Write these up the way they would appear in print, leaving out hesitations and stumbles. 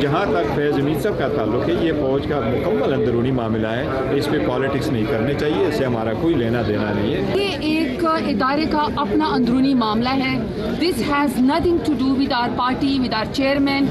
جہاں تک فیض حمید صاحب کا تعلق ہے یہ فوج کا مکمل اندرونی معاملہ ہے، اس پہ پالیٹکس نہیں کرنی چاہیے، اس سے ہمارا کوئی لینا دینا نہیں ہے۔ یہ ایک ادارے کا اپنا اندرونی معاملہ ہے. This has nothing to do with our party, with our chairman.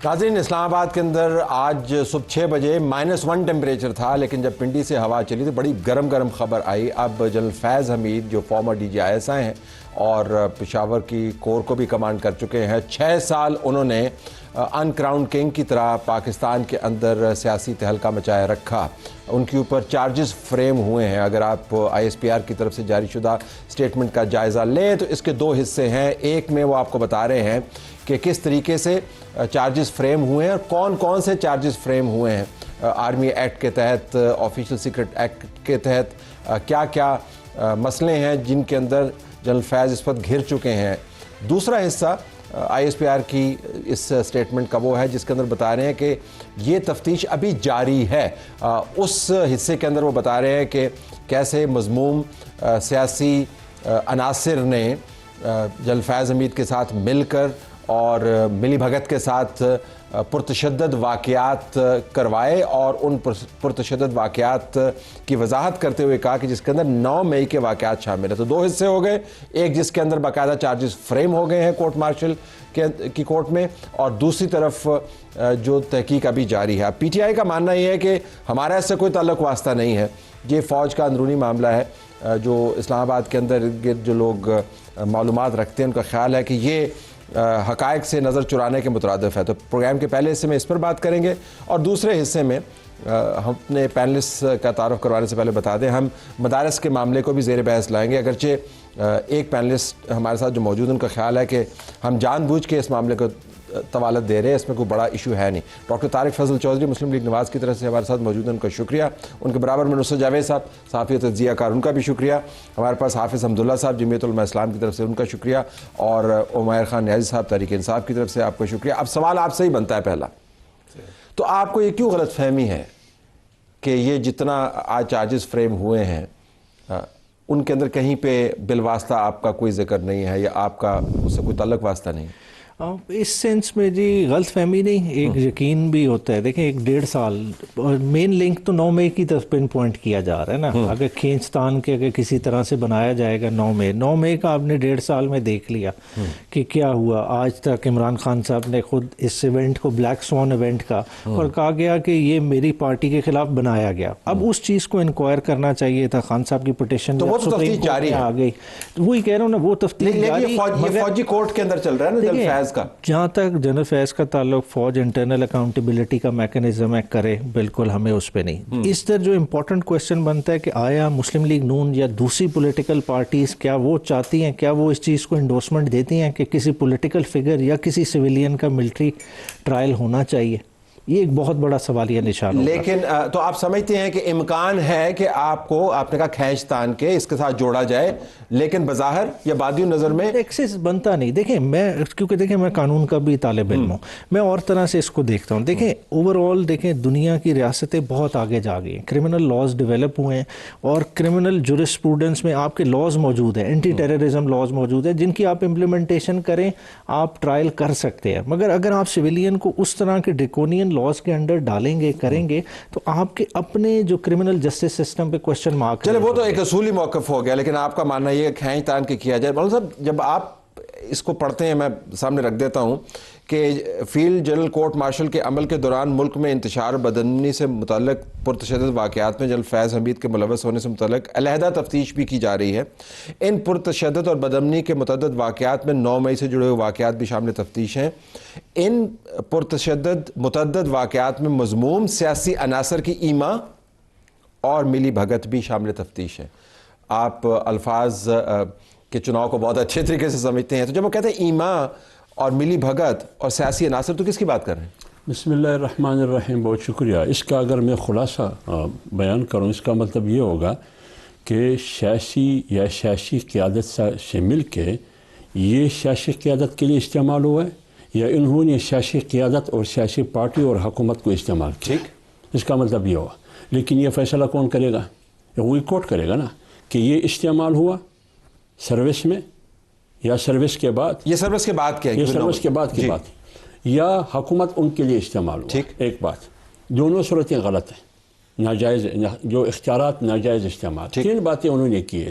ناظرین، اسلام آباد کے اندر آج صبح 6 بجے -1 ٹیمپریچر تھا، لیکن جب پنڈی سے ہوا چلی تو بڑی گرم خبر آئی۔ اب جنرل فیض حمید جو فارمر DGISI ہیں اور پشاور کی کور کو بھی کمانڈ کر چکے ہیں، 6 سال انہوں نے ان کراؤن کنگ کی طرح پاکستان کے اندر سیاسی تہلکہ مچائے رکھا۔ ان کے اوپر چارجز فریم ہوئے ہیں۔ اگر آپ ISPR کی طرف سے جاری شدہ سٹیٹمنٹ کا جائزہ لیں تو اس کے 2 حصے ہیں۔ ایک میں وہ آپ کو بتا رہے ہیں کہ کس طریقے سے چارجز فریم ہوئے ہیں اور کون کون سے چارجز فریم ہوئے ہیں آرمی ایکٹ کے تحت، آفیشل سیکرٹ ایکٹ کے تحت، کیا کیا مسئلے ہیں جن کے اندر جنرل فیض اس وقت گھر چکے ہیں۔ دوسرا حصہ ISPR کی اس سٹیٹمنٹ کا وہ ہے جس کے اندر بتا رہے ہیں کہ یہ تفتیش ابھی جاری ہے۔ اس حصے کے اندر وہ بتا رہے ہیں کہ کیسے مذموم سیاسی عناصر نے جنرل فیض حمید کے ساتھ مل کر اور ملی بھگت کے ساتھ پرتشدد واقعات کروائے، اور ان پرتشدد واقعات کی وضاحت کرتے ہوئے کہا کہ جس کے اندر 9 مئی کے واقعات شامل ہیں۔ تو 2 حصے ہو گئے، ایک جس کے اندر باقاعدہ چارجز فریم ہو گئے ہیں کورٹ مارشل کی کورٹ میں، اور دوسری طرف جو تحقیق ابھی جاری ہے۔ PTI کا ماننا یہ ہے کہ ہمارا اس سے کوئی تعلق واسطہ نہیں ہے، یہ فوج کا اندرونی معاملہ ہے۔ جو اسلام آباد کے اندر گرد جو لوگ معلومات رکھتے ہیں ان کا خیال ہے کہ یہ حقائق سے نظر چرانے کے مترادف ہے۔ تو پروگرام کے پہلے حصے میں اس پر بات کریں گے، اور دوسرے حصے میں ہم اپنے پینلسٹ کا تعارف کروانے سے پہلے بتا دیں ہم مدارس کے معاملے کو بھی زیر بحث لائیں گے۔ اگرچہ ایک پینلسٹ ہمارے ساتھ جو موجود ہیں ان کا خیال ہے کہ ہم جان بوجھ کے اس معاملے کو طوالت دے رہے ہیں، اس میں کوئی بڑا ایشو ہے نہیں۔ ڈاکٹر طارق فضل چودھری مسلم لیگ نواز کی طرف سے ہمارے ساتھ موجود ہیں، ان کا شکریہ۔ ان کے برابر میں نصرت جاوید صاحب صحافی تجزیہ کار، ان کا بھی شکریہ۔ ہمارے پاس حافظ حمداللہ صاحب جمعیت علماء اسلام کی طرف سے، ان کا شکریہ، اور عمیر خان نیازی صاحب تحریک انصاف کی طرف سے آپ کا شکریہ۔ اب سوال آپ سے ہی بنتا ہے پہلا، تو آپ کو یہ کیوں غلط فہمی ہے کہ یہ جتنا آج چارجز فریم ہوئے ہیں ان کے اندر کہیں پہ بالواسطہ آپ کا کوئی ذکر نہیں ہے یا آپ کا اس سے کوئی تعلق واسطہ نہیں؟ اس سینس میں جی غلط فہمی نہیں، ایک یقین بھی ہوتا ہے۔ دیکھیں 1.5 سال مین لنک تو 9 مئی کی طرف پن پوائنٹ کیا جا رہا ہے نا، اگر کھینچتان کے اگر کسی طرح سے بنایا جائے گا 9 مئی کا آپ نے 1.5 سال میں دیکھ لیا کہ کیا ہوا۔ آج تک عمران خان صاحب نے خود اس ایونٹ کو بلیک سوان ایونٹ کا اور کہا گیا کہ یہ میری پارٹی کے خلاف بنایا گیا۔ اب اس چیز کو انکوائر کرنا چاہیے تھا۔ خان صاحب کی پٹیشن تو وہ تفتیش جاری آ گئی، وہی کہہ رہا ہوں نا، وہ تفتیش جاری، یہ فوجی کورٹ کے اندر چل رہا ہے نا جنرل فیض کا۔ جہاں تک جنرل فیض کا تعلق فوج انٹرنل اکاؤنٹیبلٹی کا میکنزم ہے، کرے، بالکل ہمیں اس پہ نہیں۔ اس طرح جو امپورٹنٹ کویسچن بنتا ہے کہ آیا مسلم لیگ نون یا دوسری پولیٹیکل پارٹیز کیا وہ چاہتی ہیں، کیا وہ اس چیز کو انڈورسمنٹ دیتی ہیں کہ کسی پولیٹیکل فگر یا کسی سویلین کا ملٹری ٹرائل ہونا چاہیے؟ یہ ایک بہت بڑا سوالیہ نشان ہوگا۔ لیکن تو آپ سمجھتے ہیں کہ امکان ہے کہ آپ نے کہا کھینچ تان کے اس کے ساتھ جوڑا جائے، لیکن بظاہر یا بادی نظر میں ایکسس بنتا نہیں۔ دیکھیں کیونکہ میں قانون کا بھی طالب علم ہوں، میں اور طرح سے اس کو دیکھتا ہوں۔ دیکھیں اوور آل دیکھیں دنیا کی ریاستیں بہت آگے جا گئی ہیں، کرمنل لاز ڈیولپ ہوئے ہیں، اور کرمنل جورسپروڈنس میں آپ کے لاز موجود ہیں، اینٹی ٹیررزم لاز موجود ہیں، جن کی آپ امپلیمنٹیشن کریں، آپ ٹرائل کر سکتے ہیں۔ مگر اگر آپ سویلین کو اس طرح کے ڈریکونین لاز کے انڈر ڈالیں گے، کریں گے، تو آپ کے اپنے جو کرمنل جسٹس سسٹم پہ کوسچن مارک۔ چلے وہ تو ایک اصولی موقف ہو گیا، لیکن آپ کا ماننا یہ کھینچ تان کے کیا جائے۔ مولانا صاحب جب آپ اس کو پڑھتے ہیں، میں سامنے رکھ دیتا ہوں کہ field general court marshal K عمل کے دوران ملک میں انتشار بدامنی سے متعلق پرتشدد واقعات میں جنرل فیض حمید کے ملوث ہونے سے متعلق علیحدہ تفتیش بھی کی جا رہی ہے۔ ان پرتشدد اور بدامنی کے متعدد واقعات میں 9 مئی سے جڑے ہوئے واقعات بھی شامل تفتیش ہیں۔ ان پرتشدد متعدد واقعات میں مذموم سیاسی عناصر کی ایما اور ملی بھگت بھی شامل تفتیش ہے۔ آپ الفاظ کے چناؤ کو بہت اچھے طریقے سے سمجھتے ہیں، تو جب وہ کہتے ہیں ایما اور ملی بھگت اور سیاسی عناصر، تو کس کی بات کر رہے ہیں؟ بسم اللہ الرحمن الرحیم، بہت شکریہ۔ اس کا اگر میں خلاصہ بیان کروں، اس کا مطلب یہ ہوگا کہ سیاسی قیادت سے مل کے یہ سیاسی قیادت کے لیے استعمال ہوا ہے، یا انہوں نے سیاسی قیادت اور سیاسی پارٹی اور حکومت کو استعمال کیا۔ اس کا مطلب یہ ہوا، لیکن یہ فیصلہ کون کرے گا؟ وہی کورٹ کرے گا نا کہ یہ استعمال ہوا سروس میں یا سروس کے بعد۔ یہ سروس کے بعد کیا ہے؟ یہ سروس کے بعد کی بات یا حکومت ان کے لیے استعمال ہوا. ٹھیک. ایک بات، دونوں صورتیں غلط ہیں، ناجائز جو اختیارات ناجائز استعمال. 3 باتیں انہوں نے کی ہے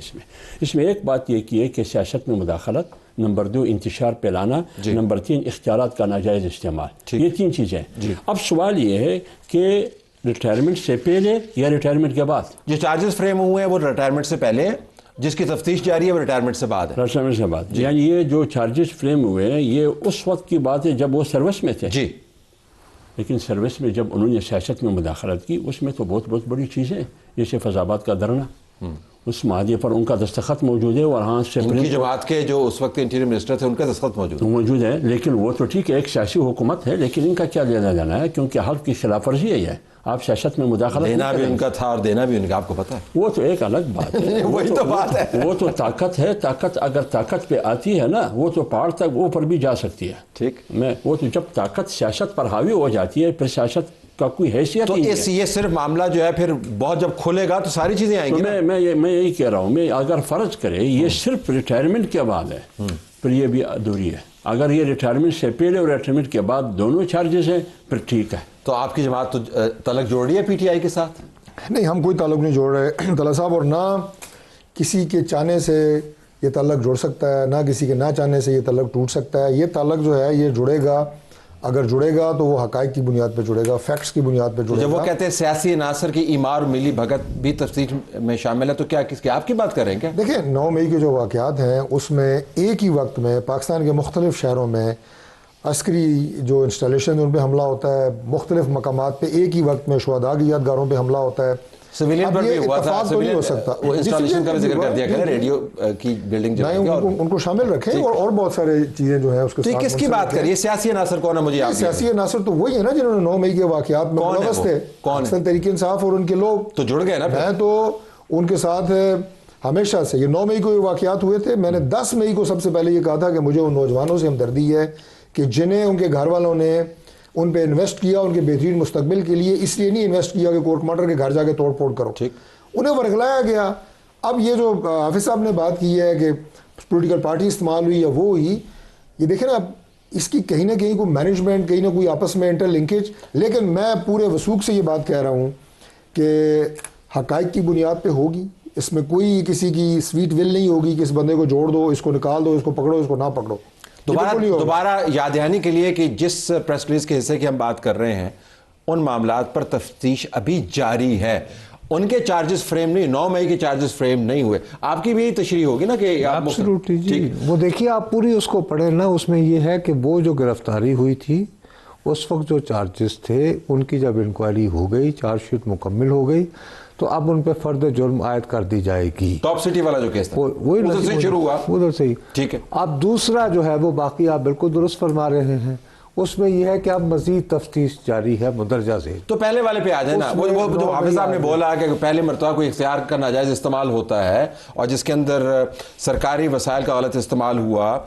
اس میں ایک بات یہ کی ہے کہ سیاست میں مداخلت، نمبر 2 انتشار پھیلانا، نمبر 3 اختیارات کا ناجائز استعمال. یہ 3 چیزیں ہیں. اب سوال یہ ہے کہ ریٹائرمنٹ سے پہلے یا ریٹائرمنٹ کے بعد؟ جو چارجز فریم ہوئے ہیں وہ ریٹائرمنٹ سے پہلے ہیں، جس کی تفتیش جاری ہے وہ ریٹائرمنٹ سے بعد ہے. ریٹائرمنٹ سے بعد. یعنی یہ جو چارجز فریم ہوئے ہیں یہ اس وقت کی بات ہے جب وہ سروس میں تھے. جی. لیکن سروس میں جب انہوں نے سیاست میں مداخلت کی اس میں تو بہت بڑی چیزیں ہیں، جیسے فیضآباد کا دھرنا، اس معاہدے پر ان کا دستخط موجود ہے، اور ہاں سے ان کی جماعت کے جو اس وقت انٹیریئر منسٹر تھے ان کا دستخط موجود ہے. لیکن وہ تو ٹھیک ہے، ایک سیاسی حکومت ہے، لیکن ان کا کیا لینا دینا ہے؟ کیونکہ حق کی خلاف ورزی ہے یہ. آپ سیاست میں مداخلت دینا بھی ان کا تھا اور دینا بھی ان کا، آپ کو پتہ ہے. وہ تو ایک الگ بات ہے. وہی تو بات ہے. وہ تو طاقت ہے. طاقت اگر طاقت پہ آتی ہے نا، وہ تو پہاڑ تک اوپر بھی جا سکتی ہے. ٹھیک. وہ تو جب طاقت سیاست پر حاوی ہو جاتی ہے پھر سیاست کا کوئی حیثیت تو نہیں ہے. یہ صرف معاملہ جو ہے پھر بہت جب کھلے گا تو ساری چیزیں آئیں گی. میں یہی کہہ رہا ہوں، میں اگر فرض کرے یہ صرف ریٹائرمنٹ کے بعد ہے پھر یہ بھی ادھوری ہے. اگر یہ ریٹائرمنٹ سے پہلے اور ریٹائرمنٹ کے بعد دونوں چارجز ہیں پھر ٹھیک ہے. تو آپ کی جماعت تو تعلق جوڑ رہی ہے پی ٹی آئی کے ساتھ؟ نہیں، ہم کوئی تعلق نہیں جوڑ رہے طلعت صاحب، اور نہ کسی کے چاہنے سے یہ تعلق جڑ سکتا ہے، نہ کسی کے نہ چاہنے سے یہ تعلق ٹوٹ سکتا ہے. یہ تعلق جو ہے یہ جڑے گا، اگر جڑے گا تو وہ حقائق کی بنیاد پہ جڑے گا، فیکٹس کی بنیاد پہ جڑے گا. جب وہ کہتے ہیں سیاسی عناصر کی ایمار ملی بھگت بھی تفتیش میں شامل ہے تو کیا کس کی آپ کی بات کر رہے ہیں کیا؟ دیکھیں 9 مئی کے جو واقعات ہیں اس میں ایک ہی وقت میں پاکستان کے مختلف شہروں میں عسکری جو انسٹالیشن ان پہ حملہ ہوتا ہے، مختلف مقامات پہ ایک ہی وقت میں شہداء کی یادگاروں پہ حملہ ہوتا ہے. سویلین پر بھی ہوا تھا، اتفاق تو نہیں ہو سکتا. وہ انسٹالیشن کا بھی ذکر کر دیا گیا، ریڈیو کی بلڈنگ جو ہے ان کو شامل رکھیں، اور بہت سارے چیزیں جو ہیں اس کے ساتھ. کس کی بات کریے؟ سیاسی عناصر کون ہے؟ مجھے سیاسی عناصر تو وہی ہے نا جنہوں نے 9 مئی کے واقعات میں ملوث تھے. پاکستان تحریک انصاف اور ان کے لوگ تو جڑ گئے نا. میں تو ان کے ساتھ ہمیشہ سے، یہ 9 مئی کو یہ واقعات ہوئے تھے، میں نے 10 مئی کو سب سے پہلے یہ کہا تھا کہ مجھے ان نوجوانوں سے ہمدردی ہے کہ جنہیں ان کے گھر والوں نے ان پہ انویسٹ کیا ان کے بہترین مستقبل کے لیے، اس لیے نہیں انویسٹ کیا کہ کورٹ مارٹر کے گھر جا کے توڑ پھوڑ کرو. انہیں ورگلایا گیا. اب یہ جو حافظ صاحب نے بات کی ہے کہ پولیٹیکل پارٹی استعمال ہوئی یا وہ ہوئی، یہ دیکھیں نا اب اس کی کہیں نہ کہیں کوئی مینجمنٹ، کہیں نہ کوئی آپس میں انٹر لنکیج. لیکن میں پورے وثوق سے یہ بات کہہ رہا ہوں کہ حقائق کی بنیاد پہ ہوگی. اس میں کوئی کسی کی سویٹ ول نہیں ہوگی کہ اس بندے کو جوڑ دو، اس کو نکال دو، اس کو پکڑو، اس کو نہ پکڑو. دوبارہ یاد دہانی کے لیے کہ جس پریس ریلیز کے حصے کی ہم بات کر رہے ہیں ان معاملات پر تفتیش ابھی جاری ہے. ان کے چارجز فریم نہیں، 9 مئی کے چارجز فریم نہیں ہوئے. آپ کی بھی تشریح ہوگی نا کہ ایبسولوٹلی جی. وہ دیکھیے آپ پوری اس کو پڑھیں نا، اس میں یہ ہے کہ وہ جو گرفتاری ہوئی تھی اس وقت جو چارجز تھے ان کی جب انکوائری ہو گئی، چارج شیٹ مکمل ہو گئی، تو اب ان پہ فرد جرم عائد کر دی جائے گی. ٹاپ سٹی والا جو کیس تھا وہی ادھر سے شروع ہوا، ادھر سے ہی. ٹھیک ہے. اب دوسرا جو ہے وہ باقی آپ بالکل درست فرما رہے ہیں، اس میں یہ ہے کہ اب مزید تفتیش جاری ہے مندرجہ ذیل. تو پہلے والے پہ آ جائیں نا. وہ جو حافظ صاحب نے بولا کہ پہلے مرتبہ کوئی اختیار کا ناجائز استعمال ہوتا ہے اور جس کے اندر سرکاری وسائل کا غلط استعمال ہوا،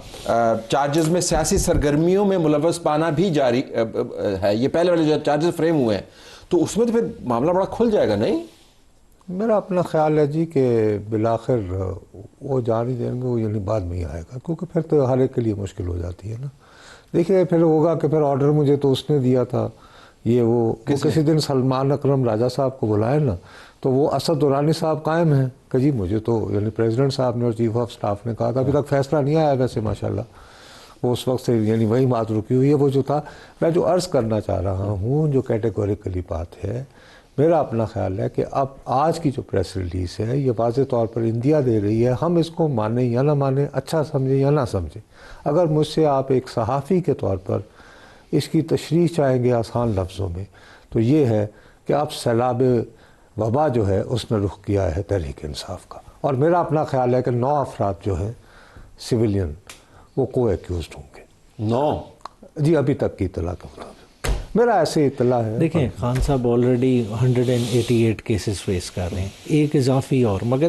چارجز میں سیاسی سرگرمیوں میں ملوث پانا بھی جاری ہے. یہ پہلے والے جو چارجز فریم ہوئے ہیں تو اس میں تو پھر معاملہ بڑا کھل جائے گا. نہیں، میرا اپنا خیال ہے جی کہ بالآخر وہ جان ہی دیں گے، وہ یعنی بعد میں ہی آئے گا، کیونکہ پھر تو ہر ایک کے لیے مشکل ہو جاتی ہے نا. دیکھیے پھر ہوگا کہ پھر آرڈر مجھے تو اس نے دیا تھا، یہ وہ کسی دن سلمان اکرم راجہ صاحب کو بلائے نا تو وہ اسد دورانی صاحب قائم ہیں کہ جی مجھے تو یعنی پریزیڈنٹ صاحب نے اور چیف آف سٹاف نے کہا تھا. ابھی تک فیصلہ نہیں آیا ویسے ماشاءاللہ، وہ اس وقت سے یعنی وہی بات رکی ہوئی ہے. وہ جو تھا، میں جو عرض کرنا چاہ رہا ہوں، جو کیٹیگوریکلی بات ہے، میرا اپنا خیال ہے کہ اب آج کی جو پریس ریلیز ہے یہ واضح طور پر انڈیا دے رہی ہے، ہم اس کو مانیں یا نہ مانیں، اچھا سمجھیں یا نہ سمجھیں. اگر مجھ سے آپ ایک صحافی کے طور پر اس کی تشریح چاہیں گے آسان لفظوں میں تو یہ ہے کہ اب سیلاب وبا جو ہے اس نے رخ کیا ہے تحریک انصاف کا. اور میرا اپنا خیال ہے کہ 9 افراد جو ہیں سویلین وہ کو ایکیوزڈ ہوں گے. 9 جی ابھی تک کی اطلاع کے مطابق میرا ایسے اطلاع ہے. دیکھیں خان صاحب آلریڈی 188 کیسز فیس کر رہے ہیں، ایک اضافی اور. مگر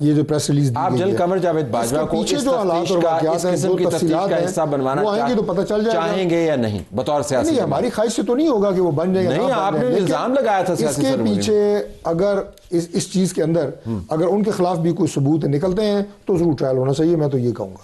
یہ جو پریس ریلیز آپ جنرل قمر جاوید باجوہ کو پیچھے جو حالات اور واقعات ہیں جو تفصیلات ہیں حصہ بنوانا وہ آئیں گے تو پتہ چل جائے گا چاہیں گے یا نہیں بطور سیاسی نہیں ہماری خواہش سے تو نہیں ہوگا کہ وہ بن جائے نہیں آپ نے الزام لگایا تھا اس کے پیچھے اگر اس چیز کے اندر اگر ان کے خلاف بھی کوئی ثبوت نکلتے ہیں تو ضرور ٹرائل ہونا چاہیے میں تو یہ کہوں گا